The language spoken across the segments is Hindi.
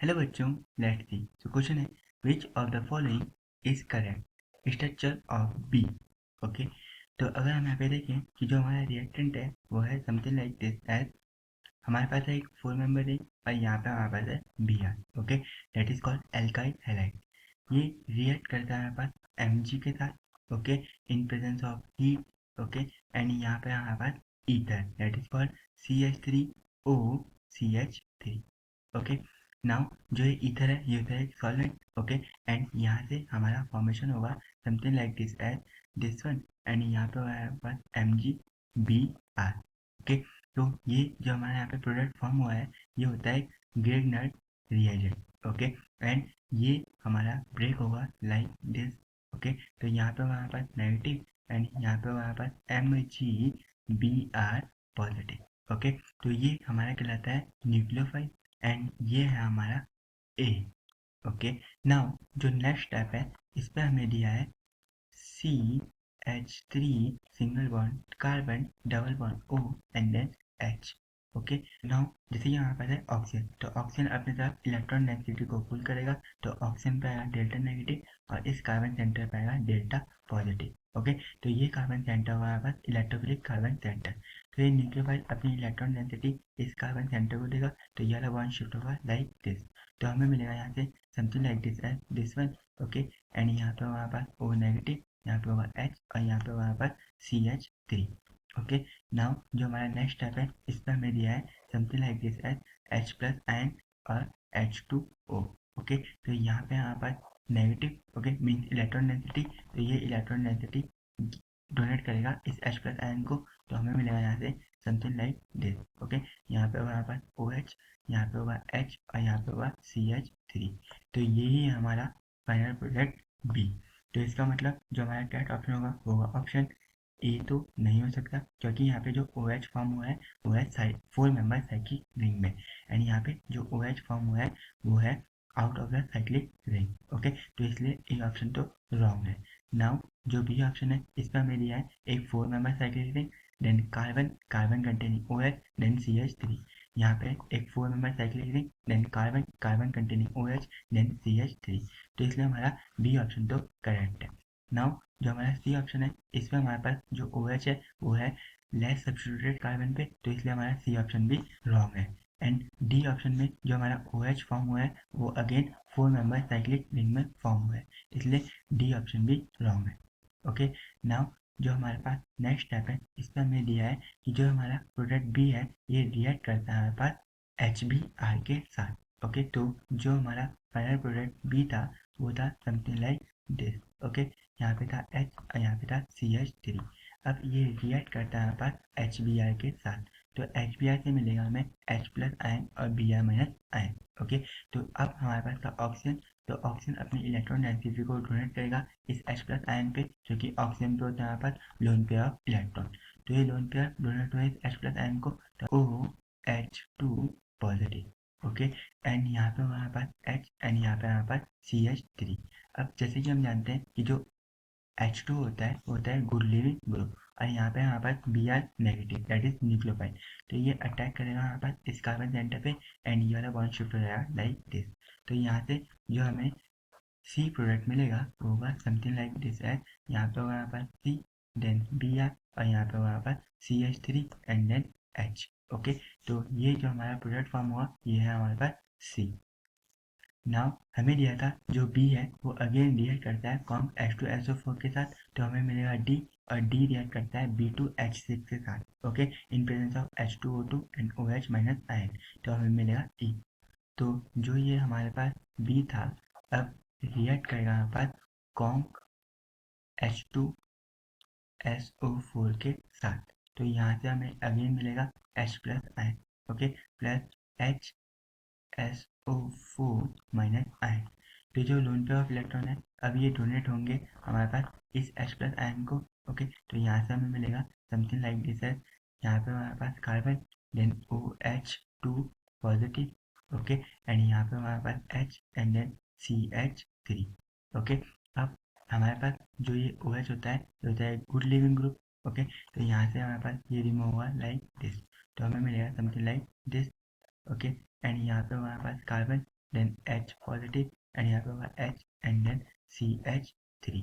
हेलो बच्चों, लेट्स सी। सो क्वेश्चन है which of the following is correct structure of B. Okay, तो अगर हम यहाँ पे देखें कि जो हमारा रिएक्टेंट है वो है समथिंग लाइक दिस एज हमारे पास है एक 4 मेंबर रिंग और यहाँ पे हमारे पास है B R. Okay, that is called alkyl halide. ये रिएक्ट करता है हमारे पास एम के साथ। Okay, in presence of heat. Okay, and यहाँ पे हमारे पास ether that is called CH3O CH3। Okay, now जो ये ईथर है ये होता है एक सॉल्वेंट। ओके, एंड यहाँ से हमारा फॉर्मेशन होगा something like this as this one, and यहाँ पे हमारे पास MgBr। ओके, तो ये जो हमारे यहाँ पे प्रोडक्ट फॉर्म हुआ है ये होता है ग्रेगनर रिएजेंट। ओके, एंड ये हमारा ब्रेक होगा लाइक दिस। ओके, तो यहाँ पे हमारे पास नेगेटिव एंड यहाँ पे हमारे पास MgBr पॉजिटिव। ओके, तो ये हमारा कहलाता है न्यूक्लियोफाइल एंड ये है हमारा ए। ओके, नाउ जो नेक्स्ट स्टेप है इस पर हमें दिया है CH3 single bond carbon double bond O and then H। Okay, now जैसे कि हमारे पास है ऑक्सीजन, तो ऑक्सीजन अपने साथ इलेक्ट्रॉन डेंसिटी को पुल करेगा, तो ऑक्सीजन पे आएगा डेल्टा नेगेटिव और इस कार्बन सेंटर पे आएगा डेल्टा पॉजिटिव। ओके, तो ये कार्बन सेंटर हुआ हमारे पास इलेक्ट्रोफिलिक कार्बन सेंटर। तो ये न्यूक्लियोफाइल अपनी इलेक्ट्रॉन डेंसिटी इस कार्बन सेंटर को देगा, तो ये वाला बॉन्ड शिफ्ट होगा लाइक दिस। तो हमें मिलेगा यहाँ से something like this as this one. Okay, and यहाँ पे हमारे पास O नेगेटिव, यहाँ पे होगा H और यहाँ पे हमारे पास CH3। ओके, नाउ जो हमारा नेक्स्ट स्टेप है इस पर हमें दिया है something like this as H plus ion और H2O। ओके, तो यहाँ पे हमारे पास negative okay means electron density, तो ये इलेक्ट्रॉन डेंसिटी डोनेट करेगा इस H प्लस आयन को, तो हमें मिलेगा यहाँ से समथिंग लाइक दिस। ओके, यहाँ पे होगा हमारे पास OH, यहाँ पे होगा H और यहाँ पे होगा CH3। तो यही है हमारा फाइनल प्रोडक्ट बी। तो इसका मतलब जो हमारा करेक्ट ऑप्शन होगा वो होगा ऑप्शन ए। तो नहीं हो सकता क्योंकि यहाँ पे जो OH फॉर्म हुआ है वो है 4 मेंबर साइक्लिक रिंग में, एंड यहाँ पे जो OH फॉर्म हुआ है वो है out of the cyclic ring. Okay, तो इसलिए ए ऑप्शन तो रॉन्ग है। नाउ जो बी ऑप्शन है इस पर हमें दिया है एक 4 member cyclic ring, then carbon carbon containing OH then CH3। यहाँ पे एक 4 member cyclic ring, then carbon carbon containing OH then CH3। तो इसलिए हमारा बी ऑप्शन तो करेक्ट है। नाउ जो हमारा सी ऑप्शन है इसमें हमारे पास जो OH है वो है लेस सब्स्टिट्यूटेड कार्बन पे, तो इसलिए हमारा सी ऑप्शन भी रॉन्ग है। एंड डी ऑप्शन में जो हमारा OH फॉर्म हुआ है वो अगेन 4 मेंबर साइक्लिक रिंग में फॉर्म हुआ है, इसलिए डी ऑप्शन भी रॉन्ग है। ओके, नाउ जो हमारे पास नेक्स्ट स्टेप है इस पर हमें दिया है कि जो हमारा प्रोडक्ट बी है ये रिएक्ट करता है हमारे पास HBr के साथ। ओके, तो जो हमारा फाइनल प्रोडक्ट बी था वो था समथिंग लाइक दिस। ओके, यहाँ पे था H और यहाँ पे था CH3। अब ये रिएक्ट करता है हमारे पास HBr के साथ, तो HBr से मिलेगा हमें H प्लस आयन और Br माइनस आयन। ओके, तो अब हमारे पास था ऑक्सीजन, तो ऑक्सीजन अपनी इलेक्ट्रॉन डेंसिटी को डोनेट करेगा इस H प्लस आयन पे, जो कि ऑक्सीजन पे होता है हमारे पास लोन पेयर ऑफ इलेक्ट्रॉन। तो ये लोन पेयर डोनेट हुआ इस H प्लस आयन को, तो OH2 पॉजिटिव। ओके, एंड यहाँ पे हमारे पास H एंड यहाँ पे हमारे पास CH3। अब जैसे कि हम जानते हैं कि जो H2 होता है वो होता है गुड लिविंग ग्रुप, और यहाँ पे हमारे पास Br negative that is nucleophile. तो ये अटैक करेगा हमारे पास इस कार्बन सेंटर पे एंड ये वाला बॉन्ड शिफ्ट हो जाएगा लाइक दिस। तो यहाँ से जो हमें सी प्रोडक्ट मिलेगा वो होगा समथिंग लाइक दिस एज यहाँ पे होगा हमारे पास सी देन Br और यहाँ पे होगा हमारे पास CH3 and then H। Okay, तो ये जो हमारा प्रोडक्ट फॉर्म हुआ ये है हमारे पास सी। नाउ हमें दिया था जो बी है वो अगेन रिएक्ट करता है कौन H2SO4 के साथ, तो हमें मिलेगा डी, और डी रिएक्ट करता है B2H6 के साथ। Okay, in presence of H2O2 and OH minus ion, तो हमें मिलेगा ई। तो जो ये हमारे पास बी था अब रिएक्ट करेगा हमारे पास कॉन्क H2SO4 के साथ, तो यहाँ से हमें अगेन मिलेगा H plus ion. Okay, plus H SO4 minus ion. तो जो लोन पेयर ऑफ इलेक्ट्रॉन है अब ये डोनेट होंगे हमारे पास इस H प्लस आयन को। ओके, तो यहाँ से हमें मिलेगा समथिंग लाइक दिस है, यहाँ पे हमारे पास carbon then OH2 positive. Okay, and यहाँ पे हमारे पास H and then CH3। Okay, अब हमारे पास जो ये OH होता है ये होता है गुड लिविंग ग्रुप। ओके, तो यहाँ से हमारे पास ये रिमूव हुआ लाइक दिस, तो हमें मिलेगा something like this. Okay, and यहाँ पे हमारे पास carbon then H positive and यहाँ पे होगा H and then CH3।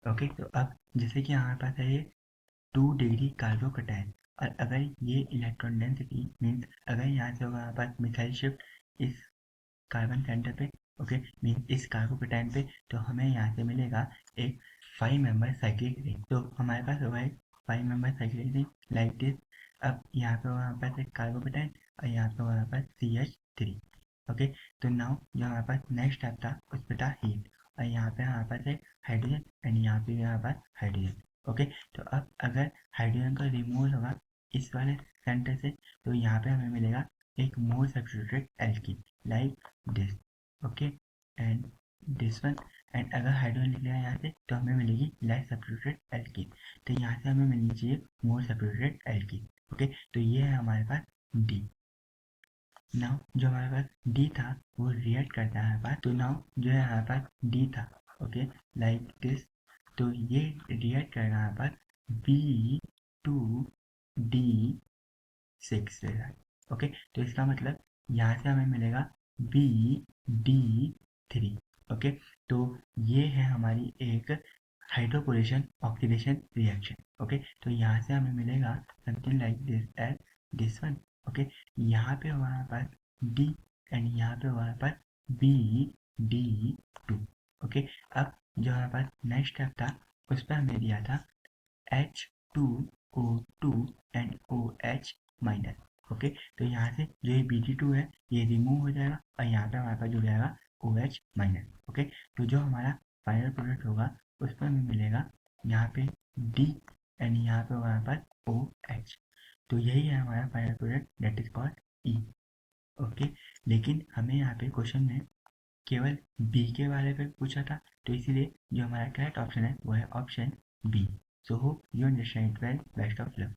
Okay, तो अब जैसे कि हमारे पास है ये 2 डिग्री कार्बोकटायन, और अगर ये इलेक्ट्रॉन डेंसिटी मीन्स अगर यहाँ से होगा हमारे पास मिथाइल शिफ्ट इस कार्बन सेंटर पे, ओके मीन्स इस कार्बोकटायन पे, तो हमें यहाँ से मिलेगा एक 5 मेंबर साइक्लिक रिंग। तो हमारे पास होगा एक 5 member cyclic ring like this. अब यहाँ पे होगा हमारे पास एक कार्बोकटायन और यहाँ पे होगा हमारे पास CH3। ओके, तो नाउ जो हमारे पास नेक्स्ट स्टेप था उस पे था हीट, और यहाँ पे हमारे पास एक हाइड्रोजन एंड यहाँ पे भी हमारे पास हाइड्रोजन। ओके, तो अब अगर हाइड्रोजन का रिमूवल होगा इस वाले सेंटर से, तो यहाँ पे हमें मिलेगा एक मोर substituted alkene like this. Okay, and this one, and अगर हाइड्रोजन निकलेगा यहाँ से तो हमें मिलेगी लेस सब्स्टिट्यूटेड एल्कीन, तो यहाँ से हमें मिलनी चाहिए मोर सब्स्टिट्यूटेड एल्कीन। ओके, तो ये है हमारे पास डी। नाउ जो हमारे पास डी था वो रिएक्ट करता है हमारे पास, तो नाउ जो है हमारे पास डी था, ओके लाइक दिस, तो ये रिएक्ट करेगा हमारे पास B2D6 से। ओके, तो इसका मतलब यहाँ से हमें मिलेगा BD3। ओके, तो ये है हमारी एक हाइड्रोकोलेशन ऑक्सीडेशन रिएक्शन। ओके, तो यहाँ से हमें मिलेगा something like this as this one. Okay, यहाँ पे होगा हमारे पास डी एंड यहाँ पे होगा हमारे पास BD2। ओके, अब जो हमारे पास नेक्स्ट स्टेप था उस पर हमें दिया था H2O2 and OH minus. Okay, तो यहाँ से जो ये BD2 है ये रिमूव हो जाएगा और यहाँ पे हमारे पास जुड़ जाएगा OH माइनस। ओके, तो जो हमारा फाइनल प्रोडक्ट होगा उस पर हमें मिलेगा यहाँ पे D एंड यहाँ पे होगा हमारे पास OH। तो यही है हमारा final product that is called E। Okay, लेकिन हमें यहाँ पे क्वेश्चन में केवल बी के बारे में पूछा था, तो इसीलिए जो हमारा करेक्ट ऑप्शन है वो है option B. So hope you understand well. Best of luck.